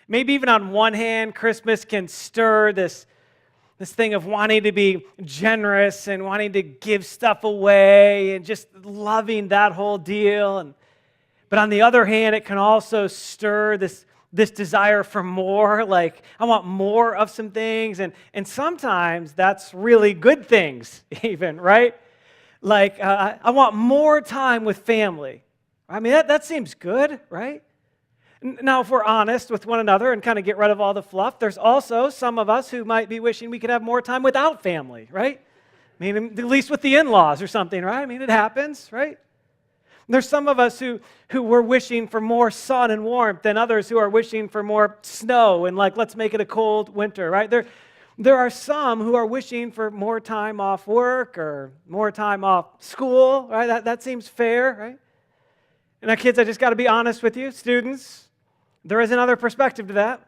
Maybe even on one hand, Christmas can stir this thing of wanting to be generous and wanting to give stuff away and just loving that whole deal. But on the other hand, it can also stir this desire for more, like I want more of some things. And sometimes that's really good things even, right? Like I want more time with family. I mean, that seems good, right? Now, if we're honest with one another and kind of get rid of all the fluff, there's also some of us who might be wishing we could have more time without family, right? I mean, at least with the in-laws or something, right? I mean, it happens, right? There's some of us who were wishing for more sun and warmth, and others who are wishing for more snow and like, let's make it a cold winter, right? There are some who are wishing for more time off work or more time off school, right? That seems fair, right? And now, kids, I just got to be honest with you, students. There is another perspective to that.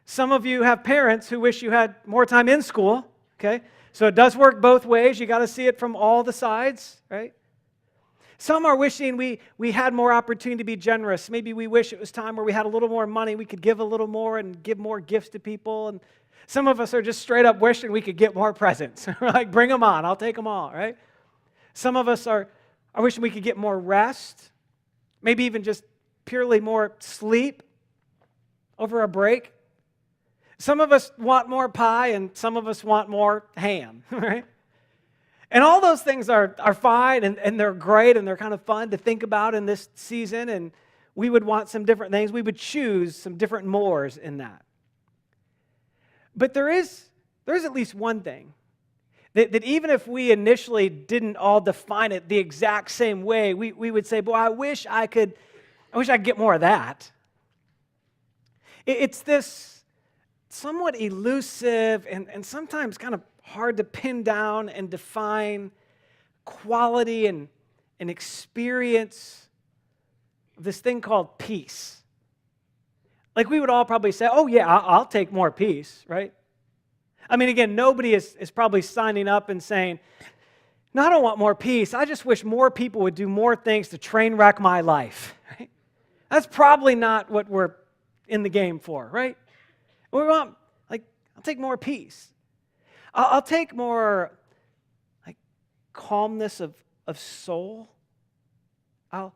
Some of you have parents who wish you had more time in school, okay? So it does work both ways. You got to see it from all the sides, right? Some are wishing we had more opportunity to be generous. Maybe we wish it was time where we had a little more money, we could give a little more and give more gifts to people. And some of us are just straight up wishing we could get more presents. We're like, bring them on, I'll take them all, right? Some of us are wishing we could get more rest, maybe even just purely more sleep over a break. Some of us want more pie, and some of us want more ham, right? And all those things are fine, and they're great, and they're kind of fun to think about in this season, and we would want some different things. We would choose some different mores in that. But there is at least one thing that even if we initially didn't all define it the exact same way, we would say, boy, I wish I could get more of that. It's this somewhat elusive and sometimes kind of hard to pin down and define quality and experience of this thing called peace. Like we would all probably say, oh yeah, I'll take more peace, right? I mean, again, nobody is probably signing up and saying, no, I don't want more peace. I just wish more people would do more things to train wreck my life, right? That's probably not what we're in the game for, right? We want, like, I'll take more peace. I'll take more, like, calmness of soul. I'll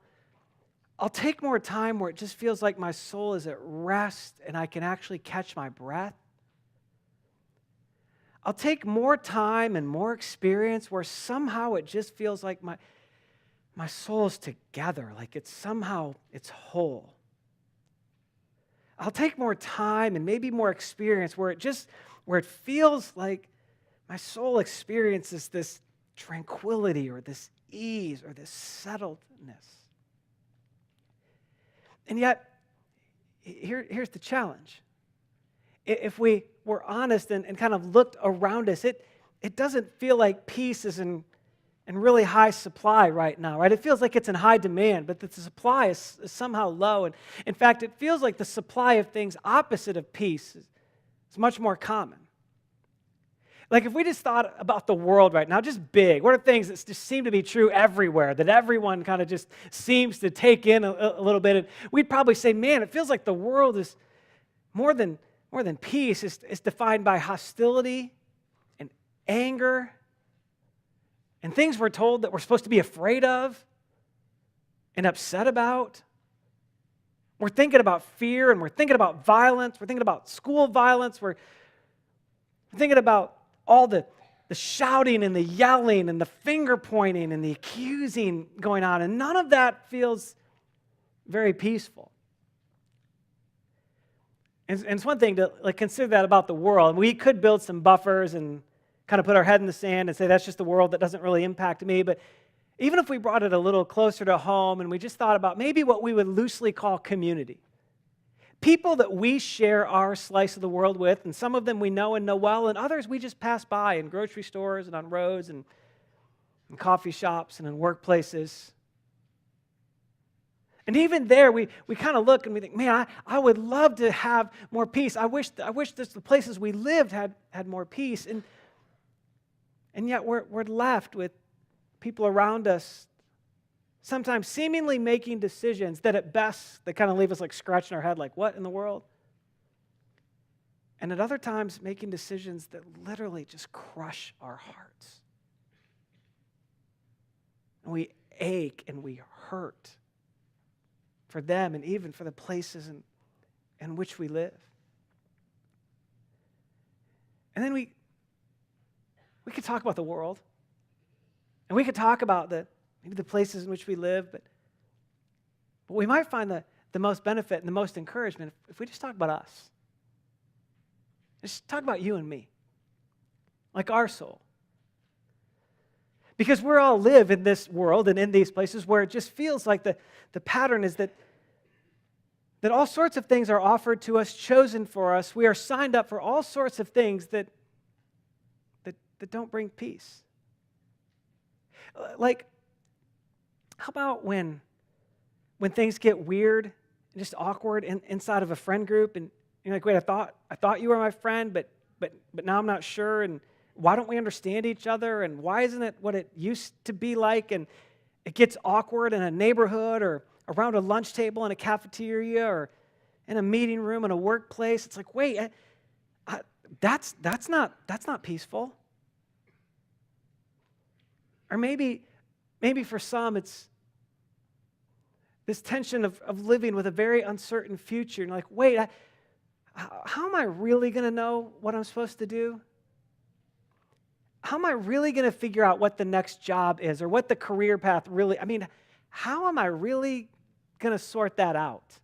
take more time where it just feels like my soul is at rest and I can actually catch my breath. I'll take more time and more experience where somehow it just feels like my soul is together, like it's whole. I'll take more time and maybe more experience where it feels like my soul experiences this tranquility or this ease or this settledness. And yet, here's the challenge. If we were honest and kind of looked around us, it doesn't feel like peace is in really high supply right now, right? It feels like it's in high demand, but that the supply is somehow low. And in fact, it feels like the supply of things opposite of peace is much more common. Like if we just thought about the world right now, just big, what are things that just seem to be true everywhere, that everyone kind of just seems to take in a little bit, and we'd probably say, man, it feels like the world is more than peace. It's defined by hostility and anger and things we're told that we're supposed to be afraid of and upset about. We're thinking about fear, and we're thinking about violence. We're thinking about school violence. We're thinking about all the shouting and the yelling and the finger pointing and the accusing going on, and none of that feels very peaceful. And it's one thing to consider that about the world. We could build some buffers and kind of put our head in the sand and say that's just the world, that doesn't really impact me. But even if we brought it a little closer to home and we just thought about maybe what we would loosely call community, people that we share our slice of the world with, and some of them we know and know well, and others we just pass by in grocery stores and on roads and in coffee shops and in workplaces. And even there, we kind of look and we think, man, I would love to have more peace. I wish the places we lived had more peace. And yet we're left with people around us sometimes seemingly making decisions that at best, they kind of leave us like scratching our head like, what in the world? And at other times, making decisions that literally just crush our hearts. And we ache and we hurt for them and even for the places in which we live. And then we could talk about the world. And we could talk about maybe the places in which we live, but we might find the most benefit and the most encouragement if we just talk about us. Just talk about you and me, like our soul. Because we all live in this world and in these places where it just feels like the pattern is that all sorts of things are offered to us, chosen for us. We are signed up for all sorts of things that don't bring peace. Like, how about when things get weird and just awkward inside of a friend group, and you're like, wait, I thought you were my friend, but now I'm not sure, and why don't we understand each other, and why isn't it what it used to be like? And it gets awkward in a neighborhood or around a lunch table in a cafeteria or in a meeting room in a workplace. It's like, wait, that's not peaceful. Or maybe for some it's this tension of living with a very uncertain future. And like, wait, how am I really going to know what I'm supposed to do? How am I really going to figure out what the next job is or what the career path really, how am I really going to sort that out?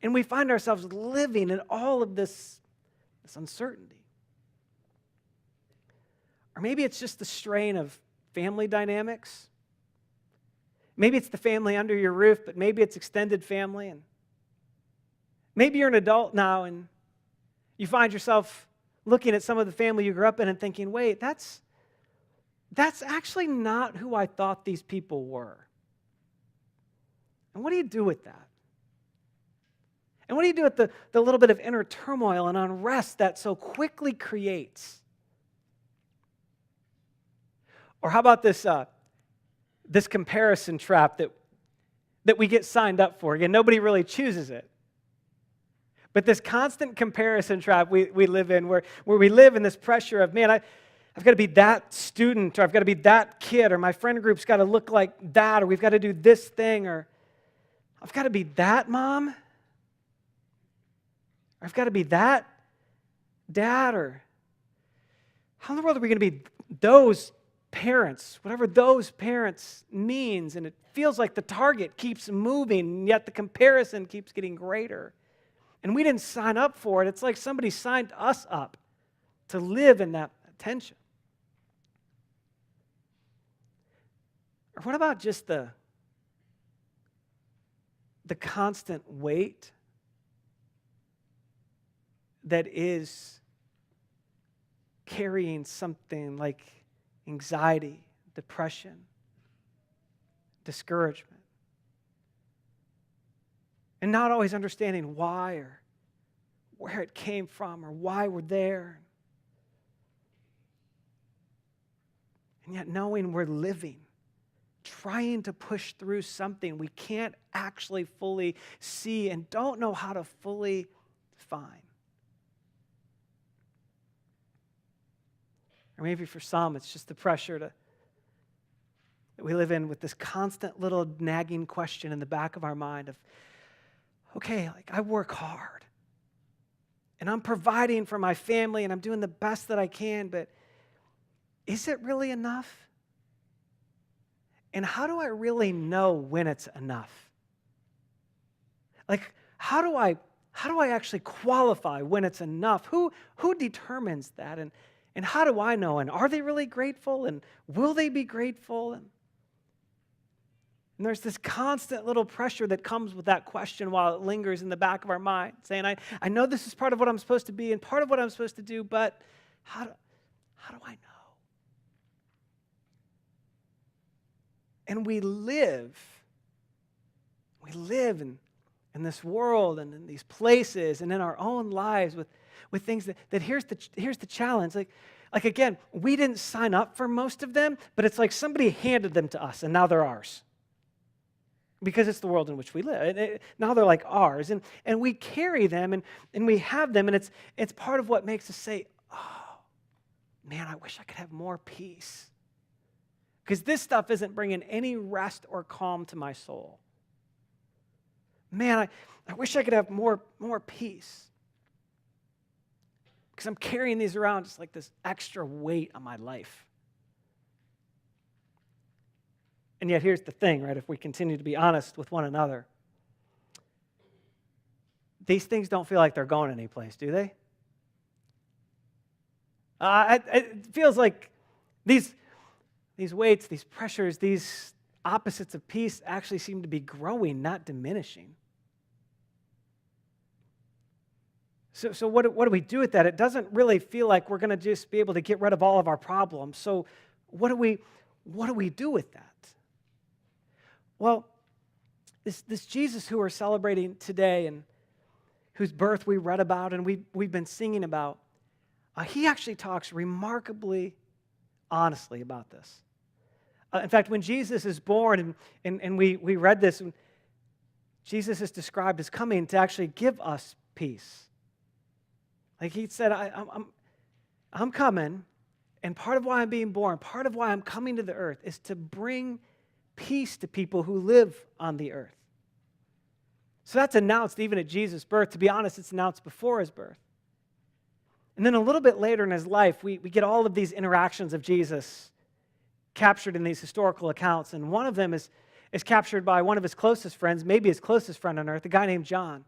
And we find ourselves living in all of this uncertainty. Or maybe it's just the strain of family dynamics. Maybe it's the family under your roof, but maybe it's extended family. And maybe you're an adult now and you find yourself looking at some of the family you grew up in and thinking, wait, that's actually not who I thought these people were. And what do you do with that? And what do you do with the little bit of inner turmoil and unrest that so quickly creates? Or how about this comparison trap that we get signed up for? Again, nobody really chooses it. But this constant comparison trap we live in, where we live in this pressure of, man, I've got to be that student, or I've got to be that kid, or my friend group's got to look like that, or we've got to do this thing, or I've got to be that mom, or I've got to be that dad, or how in the world are we going to be those parents, whatever those parents means? And it feels like the target keeps moving, and yet the comparison keeps getting greater. And we didn't sign up for it. It's like somebody signed us up to live in that tension. Or what about just the constant weight that is carrying something like anxiety, depression, discouragement, and not always understanding why or where it came from or why we're there. And yet knowing we're living, trying to push through something we can't actually fully see and don't know how to fully define. Or maybe for some, it's just the pressure that we live in with this constant little nagging question in the back of our mind of, okay, like I work hard and I'm providing for my family and I'm doing the best that I can, but is it really enough? And how do I really know when it's enough? Like, how do I actually qualify when it's enough? Who determines that? And how do I know? And are they really grateful? And will they be grateful? And there's this constant little pressure that comes with that question while it lingers in the back of our mind, saying, I know this is part of what I'm supposed to be and part of what I'm supposed to do, but how do I know? And we live in this world and in these places and in our own lives with things that here's the challenge. Like again, we didn't sign up for most of them, but it's like somebody handed them to us and now they're ours. because it's the world in which we live. Now they're like ours, and we carry them, and we have them, and it's part of what makes us say, oh, man, I wish I could have more peace. Because this stuff isn't bringing any rest or calm to my soul. Man, I wish I could have more peace. Because I'm carrying these around just like this extra weight on my life. And yet here's the thing, right? If we continue to be honest with one another, these things don't feel like they're going anyplace, do they? It feels like these weights, these pressures, these opposites of peace actually seem to be growing, not diminishing. So what do we do with that? It doesn't really feel like we're going to just be able to get rid of all of our problems. So what do we do with that? Well, this Jesus who we're celebrating today and whose birth we read about and we've been singing about, he actually talks remarkably honestly about this. In fact, when Jesus is born, and we read this, Jesus is described as coming to actually give us peace. Like he said, I'm coming, and part of why I'm being born, part of why I'm coming to the earth is to bring peace to people who live on the earth. So that's announced even at Jesus' birth. To be honest, it's announced before his birth. And then a little bit later in his life, we get all of these interactions of Jesus captured in these historical accounts. And one of them is captured by one of his closest friends, maybe his closest friend on earth, a guy named John.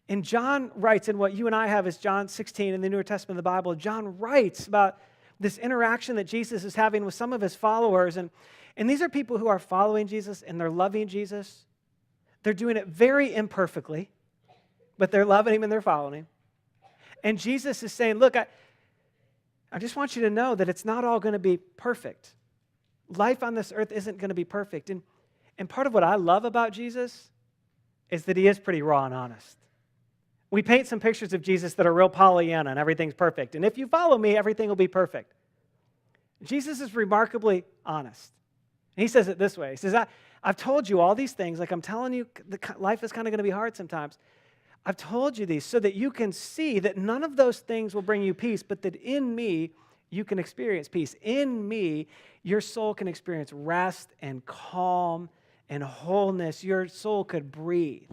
And John writes in what you and I have is John 16 in the New Testament of the Bible. John writes about this interaction that Jesus is having with some of his followers. And these are people who are following Jesus and they're loving Jesus. They're doing it very imperfectly, but they're loving him and they're following him. And Jesus is saying, look, I just want you to know that it's not all going to be perfect. Life on this earth isn't going to be perfect. And part of what I love about Jesus is that he is pretty raw and honest. We paint some pictures of Jesus that are real Pollyanna and everything's perfect. And if you follow me, everything will be perfect. Jesus is remarkably honest. And he says it this way. He says, I've told you all these things. Like I'm telling you, life is kind of going to be hard sometimes. I've told you these so that you can see that none of those things will bring you peace, but that in me, you can experience peace. In me, your soul can experience rest and calm and wholeness. Your soul could breathe.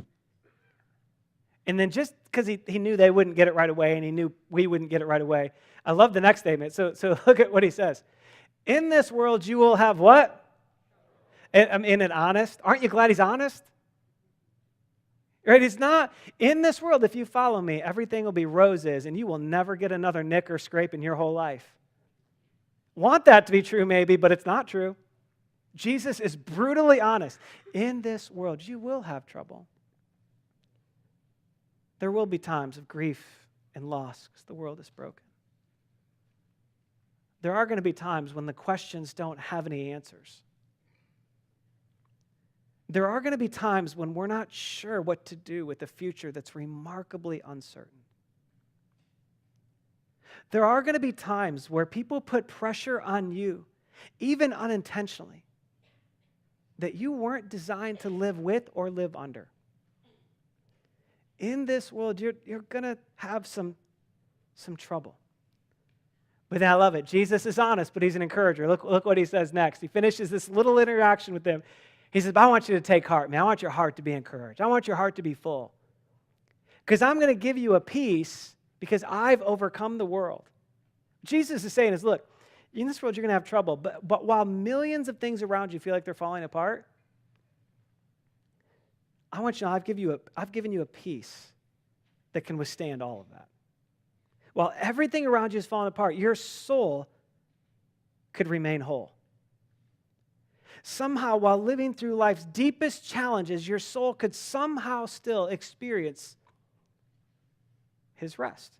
And then just because he knew they wouldn't get it right away and he knew we wouldn't get it right away, I love the next statement. So look at what he says. In this world, you will have what? In an honest. Aren't you glad he's honest? Right? It's not, in this world, if you follow me, everything will be roses and you will never get another nick or scrape in your whole life. Want that to be true maybe, but it's not true. Jesus is brutally honest. In this world, you will have trouble. There will be times of grief and loss because the world is broken. There are going to be times when the questions don't have any answers. There are going to be times when we're not sure what to do with a future that's remarkably uncertain. There are going to be times where people put pressure on you, even unintentionally, that you weren't designed to live with or live under. In this world, you're going to have some trouble. But then I love it. Jesus is honest, but he's an encourager. Look what he says next. He finishes this little interaction with them. He says, I want you to take heart, man. I want your heart to be encouraged. I want your heart to be full. Because I'm going to give you a peace because I've overcome the world. Jesus is saying is, look, in this world you're going to have trouble, but while millions of things around you feel like they're falling apart, I want you to know I've given you a peace that can withstand all of that. While everything around you is falling apart, your soul could remain whole. Somehow, while living through life's deepest challenges, your soul could somehow still experience his rest.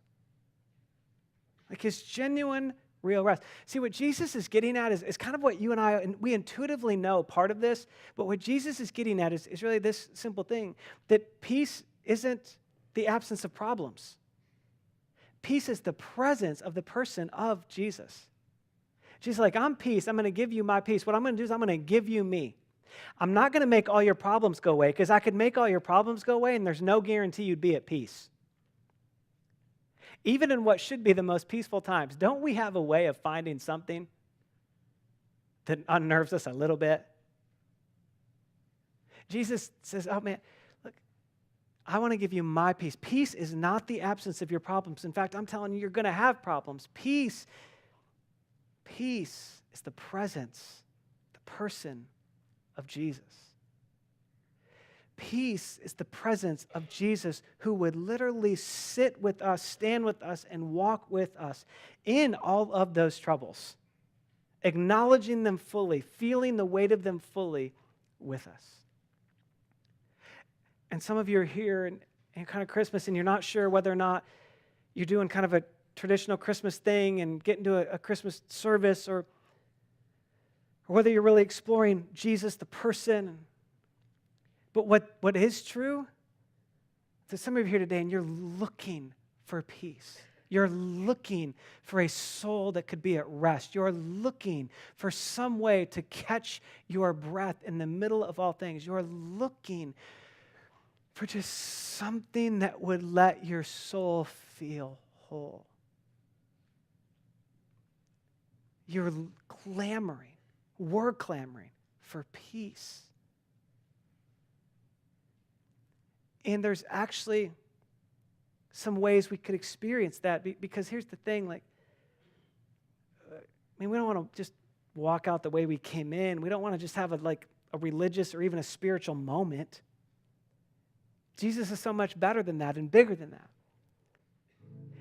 Like his genuine, real rest. See, what Jesus is getting at is kind of what you and I, and we intuitively know part of this, but what Jesus is getting at is really this simple thing, that peace isn't the absence of problems. Peace is the presence of the person of Jesus. Jesus is like, I'm peace. I'm going to give you my peace. What I'm going to do is I'm going to give you me. I'm not going to make all your problems go away, because I could make all your problems go away and there's no guarantee you'd be at peace. Even in what should be the most peaceful times, don't we have a way of finding something that unnerves us a little bit? Jesus says, oh man, look, I want to give you my peace. Peace is not the absence of your problems. In fact, I'm telling you, you're going to have problems. Peace is the presence, the person of Jesus. Peace is the presence of Jesus, who would literally sit with us, stand with us, and walk with us in all of those troubles, acknowledging them fully, feeling the weight of them fully with us. And some of you are here in kind of Christmas, and you're not sure whether or not you're doing kind of a traditional Christmas thing and getting to a Christmas service, or whether you're really exploring Jesus, the person. But what is true is that some of you are here today and you're looking for peace. You're looking for a soul that could be at rest. You're looking for some way to catch your breath in the middle of all things. You're looking for just something that would let your soul feel whole. You're clamoring, we're clamoring for peace. And there's actually some ways we could experience that, because here's the thing, we don't want to just walk out the way we came in. We don't want to just have a religious or even a spiritual moment. Jesus is so much better than that and bigger than that.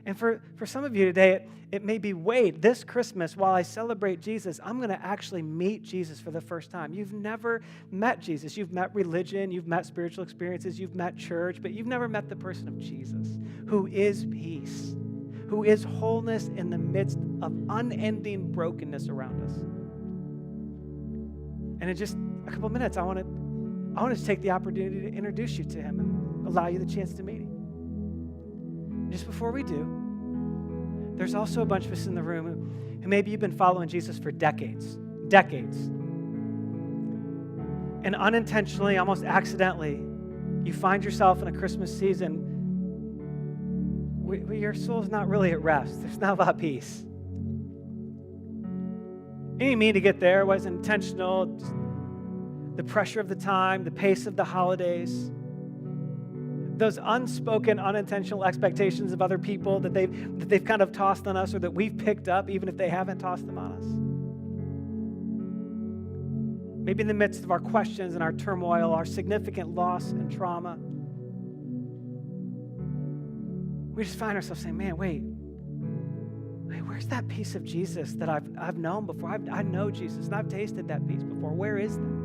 And for some of you today, it may be, wait, this Christmas, while I celebrate Jesus, I'm going to actually meet Jesus for the first time. You've never met Jesus. You've met religion, you've met spiritual experiences, you've met church, but you've never met the person of Jesus, who is peace, who is wholeness in the midst of unending brokenness around us. And in just a couple minutes, I want to take the opportunity to introduce you to him and allow you the chance to meet him. Just before we do, there's also a bunch of us in the room who maybe you've been following Jesus for decades. And unintentionally, almost accidentally, you find yourself in a Christmas season where your soul's not really at rest. There's not a lot of peace. You didn't mean to get there. It wasn't intentional. Just the pressure of the time, the pace of the holidays, those unspoken, unintentional expectations of other people that they've kind of tossed on us, or that we've picked up even if they haven't tossed them on us. Maybe in the midst of our questions and our turmoil, our significant loss and trauma, we just find ourselves saying, man, wait, where's that piece of Jesus that I've known before? I know Jesus, and I've tasted that peace before. Where is that?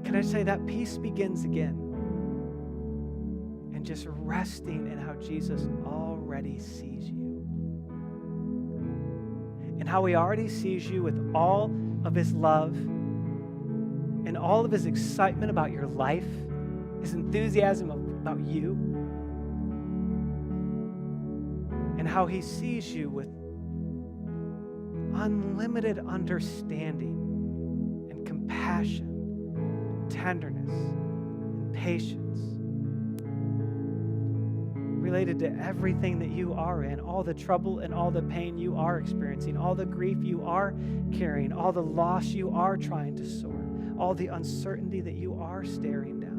Can I say that peace begins again? And just resting in how Jesus already sees you. And how he already sees you with all of his love and all of his excitement about your life, his enthusiasm about you, and how he sees you with unlimited understanding and compassion, tenderness, and patience, related to everything that you are in, all the trouble and all the pain you are experiencing, all the grief you are carrying, all the loss you are trying to sort, all the uncertainty that you are staring down,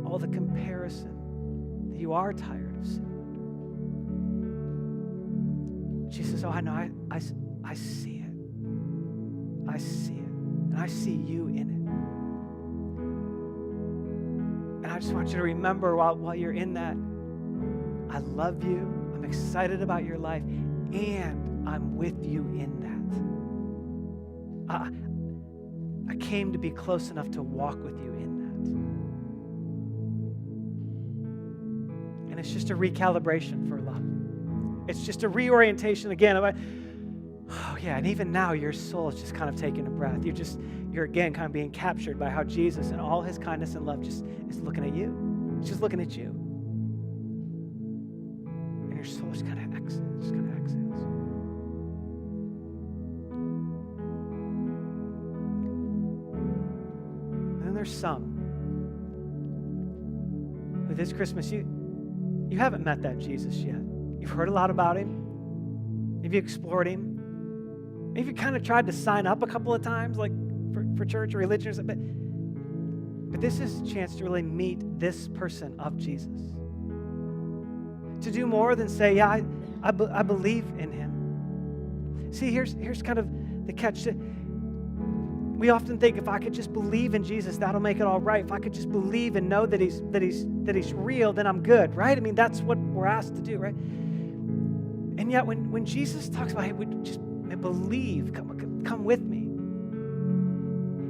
all the comparison that you are tired of seeing. She says, oh, I know, I see it. I see it. And I see you in it. And I just want you to remember while you're in that, I love you, I'm excited about your life, and I'm with you in that. I came to be close enough to walk with you in that. And it's just a recalibration for love. It's just a reorientation again. Oh yeah, and even now your soul is just kind of taking a breath. You're again kind of being captured by how Jesus and all his kindness and love just is looking at you. It's just looking at you. And your soul just kind of exhales, some who this Christmas, you haven't met that Jesus yet. You've heard a lot about him. Maybe you explored him. Maybe you kind of tried to sign up a couple of times, like for church or religion or something. But this is a chance to really meet this person of Jesus. To do more than say, yeah, I believe in him. See, here's kind of the catch. We often think if I could just believe in Jesus, that'll make it all right. If I could just believe and know that he's real, then I'm good, right? I mean, that's what we're asked to do, right? And yet when Jesus talks about, hey, we just believe, come with me,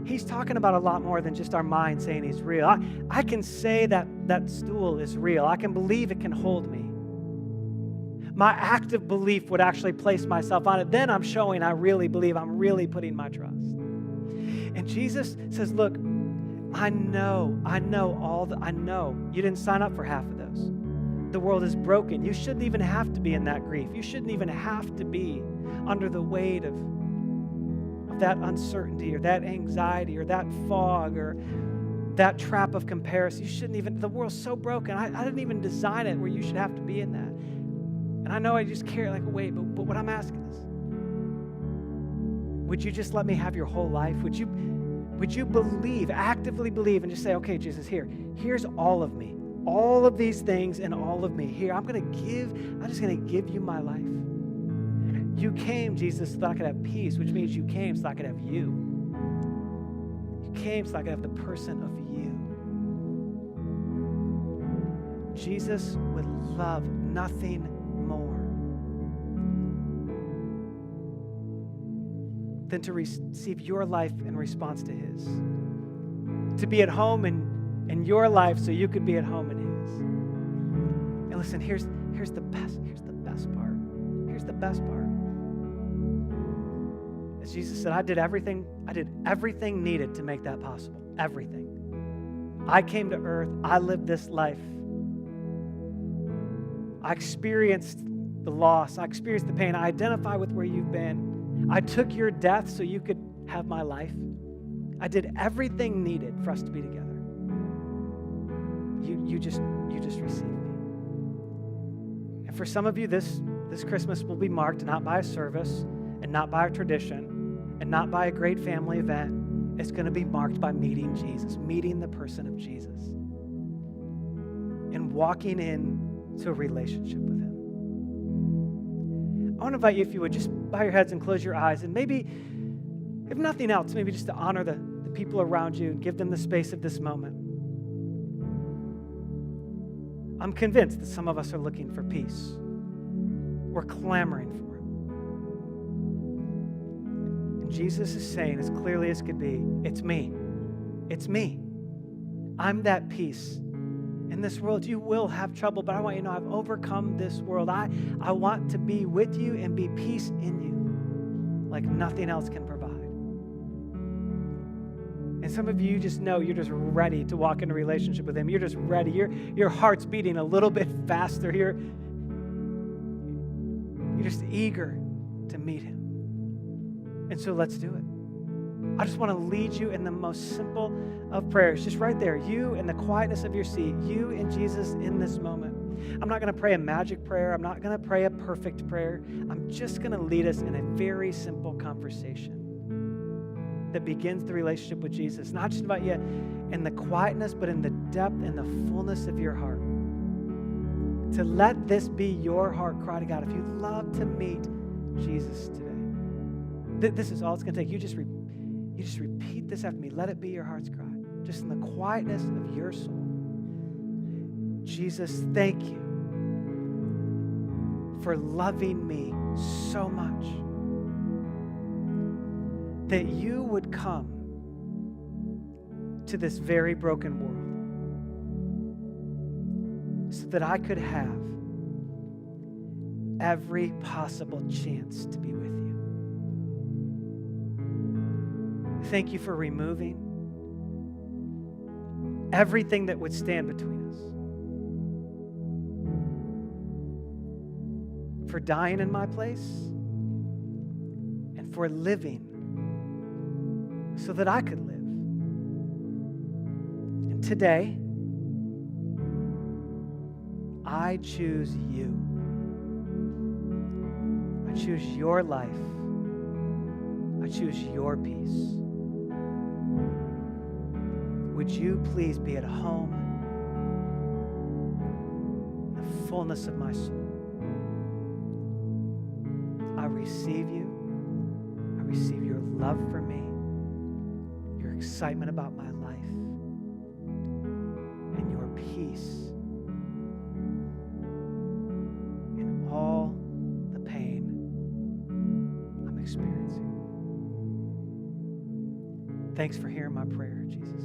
he's talking about a lot more than just our mind saying he's real. I can say that stool is real. I can believe it can hold me. My active belief would actually place myself on it. Then I'm showing I really believe. I'm really putting my trust. And Jesus says, look, I know you didn't sign up for half of those. The world is broken. You shouldn't even have to be in that grief. You shouldn't even have to be under the weight of that uncertainty or that anxiety or that fog or that trap of comparison. You shouldn't even, the world's so broken. I didn't even design it where you should have to be in that. And I know I just carry like a weight, but what I'm asking is, would you just let me have your whole life? Would you believe, actively believe, and just say, okay, Jesus, here's all of me, all of these things and all of me. Here, I'm just going to give you my life. You came, Jesus, so that I could have peace, which means you came so I could have you. You came so I could have the person of you. Jesus would love nothing more than to receive your life in response to his. To be at home in your life so you could be at home in his. And listen, here's the best part. Here's the best part. As Jesus said, I did everything needed to make that possible. Everything. I came to earth, I lived this life. I experienced the loss, I experienced the pain, I identify with where you've been. I took your death so you could have my life. I did everything needed for us to be together. You just received me. And for some of you, this Christmas will be marked not by a service and not by a tradition and not by a great family event. It's going to be marked by meeting Jesus, meeting the person of Jesus, and walking into a relationship with him. I want to invite you, if you would, just bow your heads and close your eyes, and maybe, if nothing else, maybe just to honor the people around you and give them the space of this moment. I'm convinced that some of us are looking for peace. We're clamoring for it. And Jesus is saying as clearly as could be, it's me. It's me. I'm that peace. In this world, you will have trouble, but I want you to know I've overcome this world. I want to be with you and be peace in you like nothing else can provide. And some of you just know you're just ready to walk into a relationship with him. You're just ready. Your heart's beating a little bit faster. You're just eager to meet him. And so let's do it. I just want to lead you in the most simple of prayers, just right there. You in the quietness of your seat, you and Jesus in this moment. I'm not going to pray a magic prayer. I'm not going to pray a perfect prayer. I'm just going to lead us in a very simple conversation that begins the relationship with Jesus. Not just about you in the quietness, but in the depth and the fullness of your heart. To let this be your heart cry to God. If you'd love to meet Jesus today, this is all it's going to take. You just repeat this after me. Let it be your heart's cry. Just in the quietness of your soul. Jesus, thank you for loving me so much that you would come to this very broken world so that I could have every possible chance to be with you. Thank you for removing everything that would stand between us. For dying in my place and for living so that I could live. And today, I choose you. I choose your life. I choose your peace. Would you please be at home in the fullness of my soul? I receive you. I receive your love for me, your excitement about my life, and your peace in all the pain I'm experiencing. Thanks for hearing my prayer, Jesus.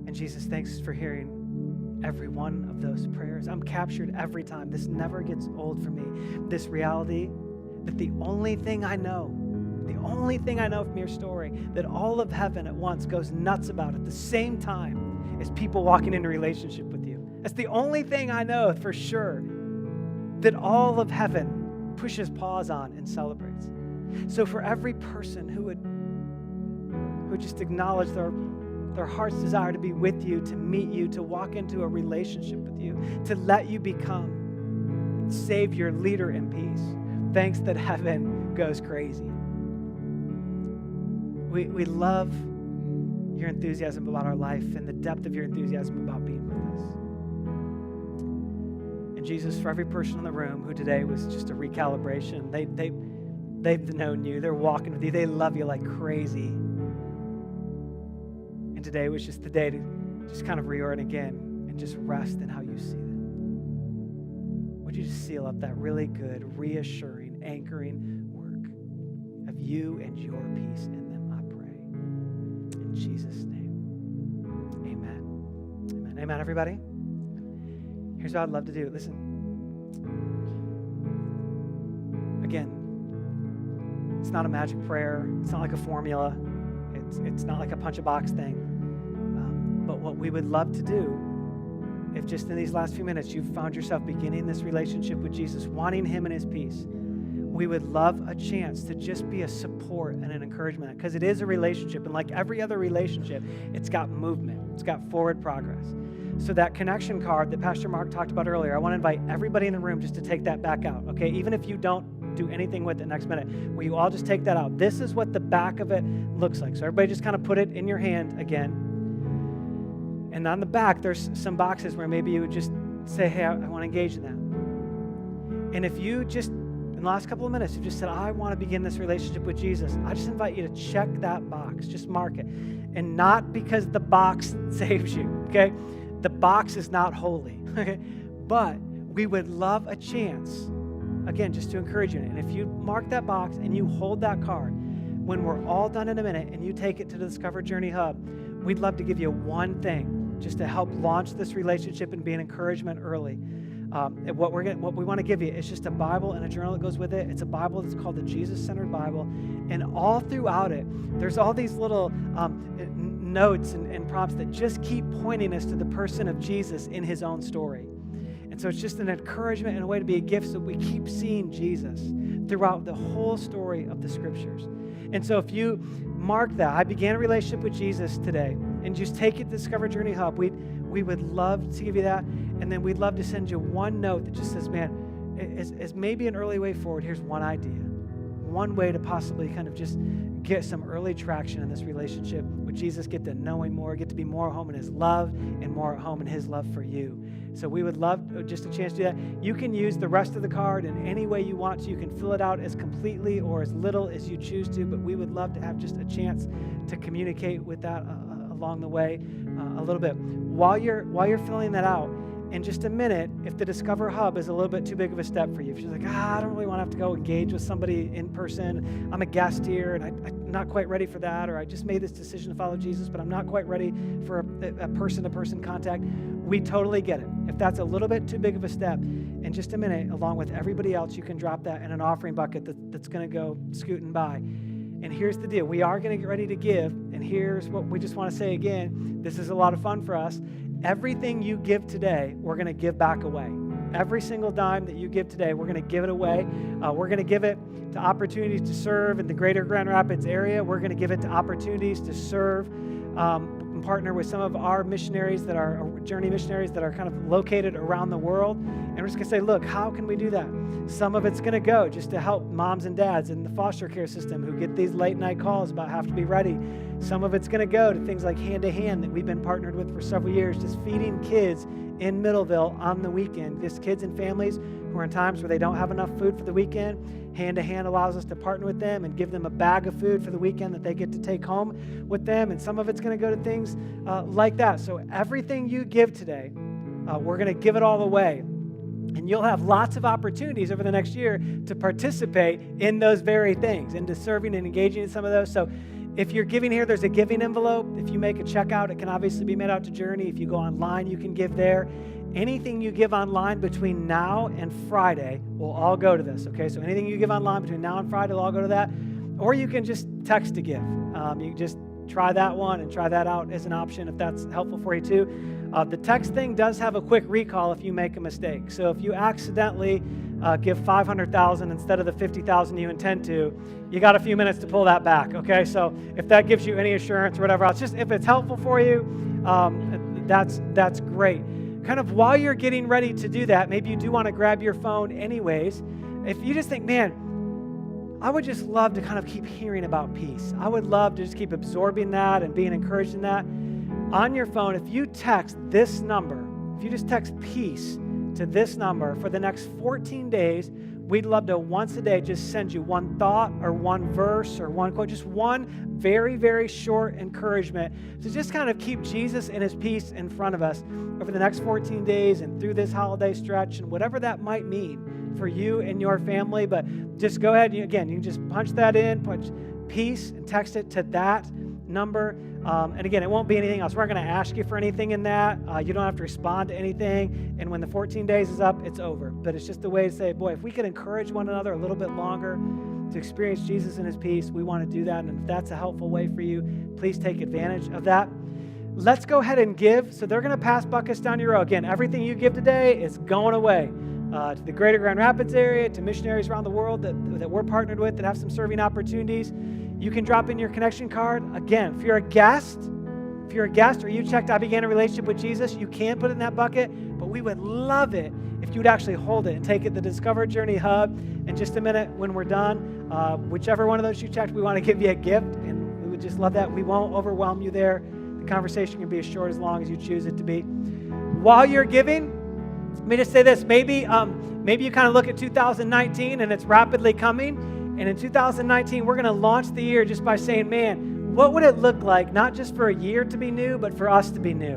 And Jesus, thanks for hearing every one of those prayers. I'm captured every time. This never gets old for me. This reality that the only thing I know from your story, that all of heaven at once goes nuts about at the same time as people walking into relationship with you. That's the only thing I know for sure, that all of heaven pushes pause on and celebrates. So for every person who would just acknowledge their heart's desire to be with you, to meet you, to walk into a relationship with you, to let you become Savior, leader, and peace. Thanks that heaven goes crazy. We love your enthusiasm about our life and the depth of your enthusiasm about being with us. And Jesus, for every person in the room who today was just a recalibration, they've known you, they're walking with you, they love you like crazy. And today was just the day to just kind of reorient again and just rest in how you see them. Would you just seal up that really good, reassuring, anchoring work of you and your peace in them, I pray. In Jesus' name, amen. Amen. Amen, everybody. Here's what I'd love to do. Listen. Again, it's not a magic prayer. It's not like a formula. It's not like a punch a box thing. But what we would love to do, if just in these last few minutes you've found yourself beginning this relationship with Jesus, wanting him and his peace, we would love a chance to just be a support and an encouragement, because it is a relationship. And like every other relationship, it's got movement. It's got forward progress. So that connection card that Pastor Mark talked about earlier, I want to invite everybody in the room just to take that back out, okay? Even if you don't do anything with it next minute, will you all just take that out? This is what the back of it looks like. So everybody just kind of put it in your hand again. And on the back, there's some boxes where maybe you would just say, hey, I want to engage in that. And if you just, in the last couple of minutes, you just said, I want to begin this relationship with Jesus, I just invite you to check that box. Just mark it. And not because the box saves you, okay? The box is not holy, okay? But we would love a chance, again, just to encourage you. And if you mark that box and you hold that card, when we're all done in a minute and you take it to the Discover Journey Hub, we'd love to give you one thing just to help launch this relationship and be an encouragement early. And what we want to give you is just a Bible and a journal that goes with it. It's a Bible that's called the Jesus-Centered Bible. And all throughout it, there's all these little notes and prompts that just keep pointing us to the person of Jesus in his own story. And so it's just an encouragement and a way to be a gift so that we keep seeing Jesus throughout the whole story of the Scriptures. And so if you mark that, I began a relationship with Jesus today, and just take it to Discover Journey Hub, we would love to give you that. And then we'd love to send you one note that just says, man, as maybe an early way forward, here's one idea. One way to possibly kind of just get some early traction in this relationship with Jesus, get to know him more, get to be more at home in his love and more at home in his love for you. So we would love just a chance to do that. You can use the rest of the card in any way you want to. You can fill it out as completely or as little as you choose to, but we would love to have just a chance to communicate with that along the way a little bit. While you're filling that out, in just a minute, if the Discover Hub is a little bit too big of a step for you, if you're like, I don't really want to have to go engage with somebody in person, I'm a guest here and I'm not quite ready for that, or I just made this decision to follow Jesus, but I'm not quite ready for a person-to-person contact, we totally get it. If that's a little bit too big of a step, in just a minute, along with everybody else, you can drop that in an offering bucket that's going to go scooting by. And here's the deal. We are going to get ready to give, and here's what we just want to say again. This is a lot of fun for us. Everything you give today, we're going to give back away. Every single dime that you give today, we're going to give it away. We're going to give it to opportunities to serve in the greater Grand Rapids area. We're going to give it to opportunities to serve and partner with some of our missionaries that are journey missionaries that are kind of located around the world. And we're just going to say, look, how can we do that? Some of it's going to go just to help moms and dads in the foster care system who get these late night calls about have to be ready. Some of it's going to go to things like Hand to Hand that we've been partnered with for several years, just feeding kids in Middleville on the weekend, just kids and families who are in times where they don't have enough food for the weekend. Hand to Hand allows us to partner with them and give them a bag of food for the weekend that they get to take home with them. And some of it's going to go to things like that. So everything you give today, we're going to give it all away. And you'll have lots of opportunities over the next year to participate in those very things, into serving and engaging in some of those. So if you're giving here, there's a giving envelope. If you make a checkout, it can obviously be made out to Journey. If you go online, you can give there. Anything you give online between now and Friday will all go to this, okay? So anything you give online between now and Friday will all go to that. Or you can just text to give. You can just try that one and try that out as an option if that's helpful for you too. The text thing does have a quick recall if you make a mistake. So if you accidentally give $500,000 instead of the $50,000 you intend to, you got a few minutes to pull that back, okay? So if that gives you any assurance or whatever else, just if it's helpful for you, that's great. Kind of while you're getting ready to do that, maybe you do want to grab your phone anyways. If you just think, man, I would just love to kind of keep hearing about peace. I would love to just keep absorbing that and being encouraged in that. On your phone, if you text this number, if you just text peace to this number for the next 14 days, we'd love to once a day just send you one thought or one verse or one quote, just one very, very short encouragement to just kind of keep Jesus and his peace in front of us over the next 14 days and through this holiday stretch and whatever that might mean for you and your family. But just go ahead, you can just punch that in, punch peace and text it to that number. And again, it won't be anything else. We're not going to ask you for anything in that. You don't have to respond to anything. And when the 14 days is up, it's over. But it's just a way to say, boy, if we could encourage one another a little bit longer to experience Jesus and his peace, we want to do that. And if that's a helpful way for you, please take advantage of that. Let's go ahead and give. So they're going to pass buckets down your row. Again, everything you give today is going away to the greater Grand Rapids area, to missionaries around the world that we're partnered with that have some serving opportunities. You can drop in your connection card. Again, if you're a guest or you checked I began a relationship with Jesus, you can put it in that bucket, but we would love it if you would actually hold it and take it to the Discover Journey Hub. In just a minute when we're done, whichever one of those you checked, we want to give you a gift, and we would just love that. We won't overwhelm you there. The conversation can be as short as long as you choose it to be. While you're giving, let me just say this. Maybe you kind of look at 2019 and it's rapidly coming. And in 2019, we're going to launch the year just by saying, man, what would it look like, not just for a year to be new, but for us to be new?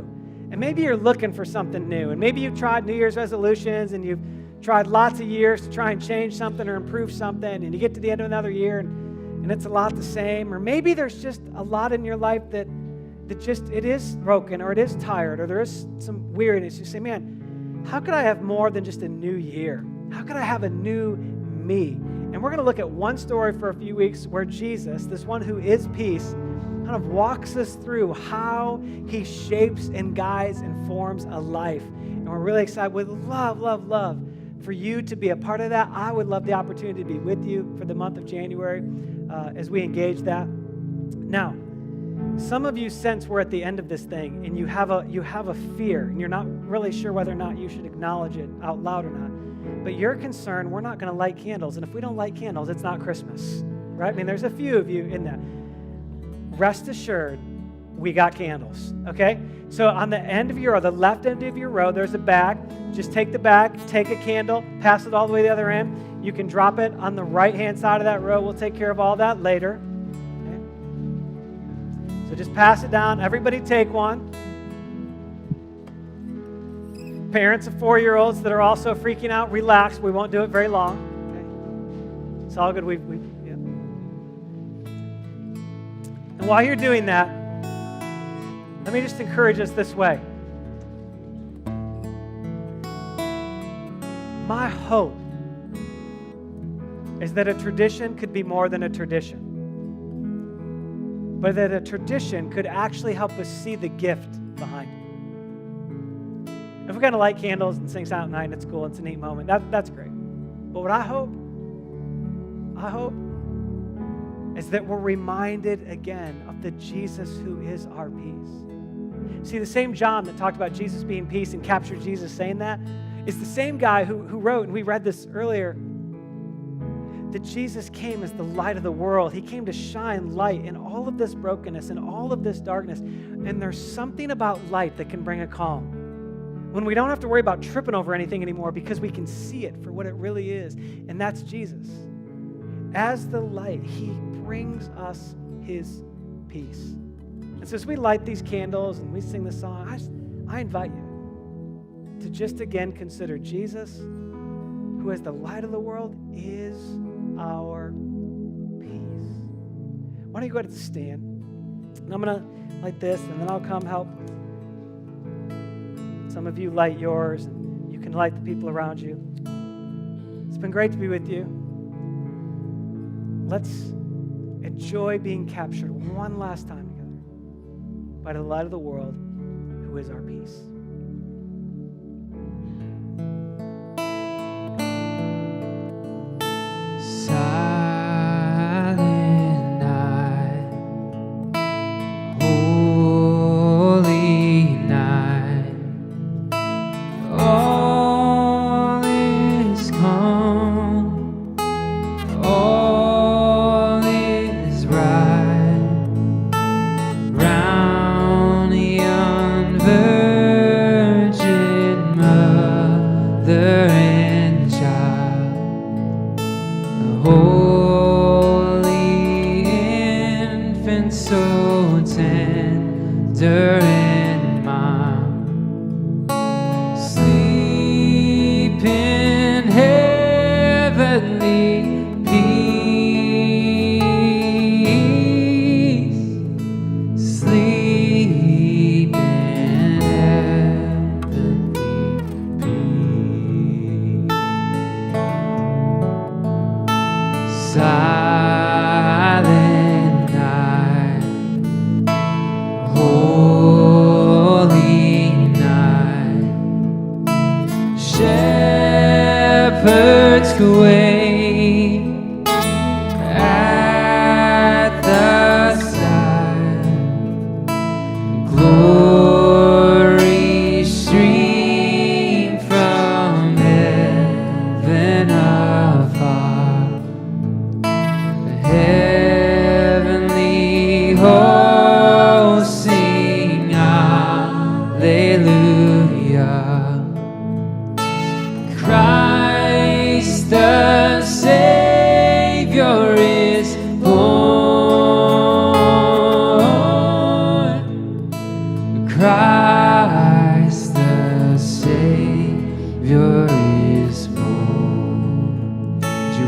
And maybe you're looking for something new. And maybe you've tried New Year's resolutions and you've tried lots of years to try and change something or improve something. And you get to the end of another year and it's a lot the same. Or maybe there's just a lot in your life that just, it is broken or it is tired or there is some weariness. You say, man, how could I have more than just a new year? How could I have a new me? And we're going to look at one story for a few weeks where Jesus, this one who is peace, kind of walks us through how he shapes and guides and forms a life. And we're really excited. We'd love for you to be a part of that. I would love the opportunity to be with you for the month of January as we engage that. Now, some of you sense we're at the end of this thing and you have a fear and you're not really sure whether or not you should acknowledge it out loud or not. But you're concerned we're not going to light candles. And if we don't light candles, it's not Christmas, right? I mean, there's a few of you in that. Rest assured, we got candles, okay? So on the end of your row, the left end of your row, there's a bag. Just take the bag, take a candle, pass it all the way to the other end. You can drop it on the right-hand side of that row. We'll take care of all that later. Okay? So just pass it down. Everybody take one. Parents of 4-year-olds that are also freaking out, relax. We won't do it very long. Okay? It's all good. Yeah. And while you're doing that, let me just encourage us this way. My hope is that a tradition could be more than a tradition, but that a tradition could actually help us see the gift behind it. If we're going to light candles and sing Silent Night, and it's cool, it's a neat moment, that's great. But what I hope is that we're reminded again of the Jesus who is our peace. See, the same John that talked about Jesus being peace and captured Jesus saying that is the same guy who wrote, and we read this earlier, that Jesus came as the light of the world. He came to shine light in all of this brokenness and all of this darkness. And there's something about light that can bring a calm. When we don't have to worry about tripping over anything anymore because we can see it for what it really is. And that's Jesus. As the light, he brings us his peace. And so as we light these candles and we sing this song, I invite you to just again consider Jesus, who as the light of the world is our peace. Why don't you go ahead and stand? And I'm going to light this, and then I'll come help. Some of you light yours, and you can light the people around you. It's been great to be with you. Let's enjoy being captured one last time together by the light of the world, who is our peace.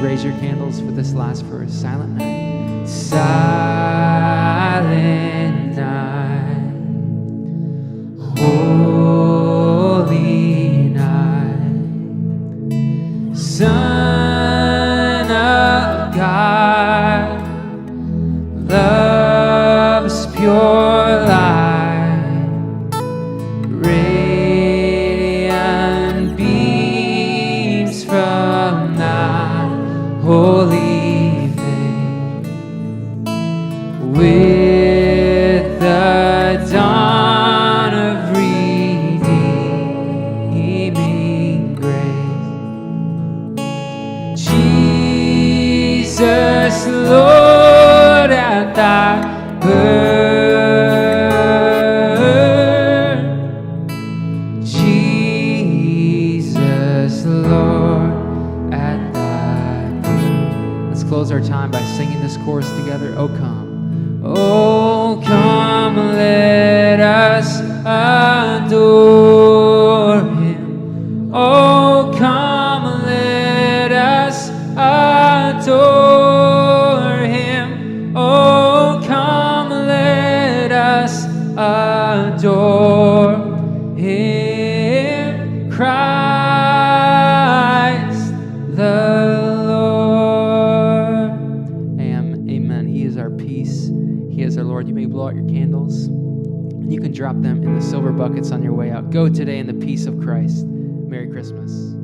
Raise your candles for this last verse. Silent night. Silent night. Holy night. Son of God. Love's pure light. Radiant beams from thy holy faith, with the dawn of redeeming grace. Jesus, Lord, at thy birth. Jesus, Lord, at close our time by singing this chorus together. Oh come, let us adore him. Oh come, let us adore him. Oh come, let us adore him. Christ the Lord. You may blow out your candles. You can drop them in the silver buckets on your way out. Go today in the peace of Christ. Merry Christmas.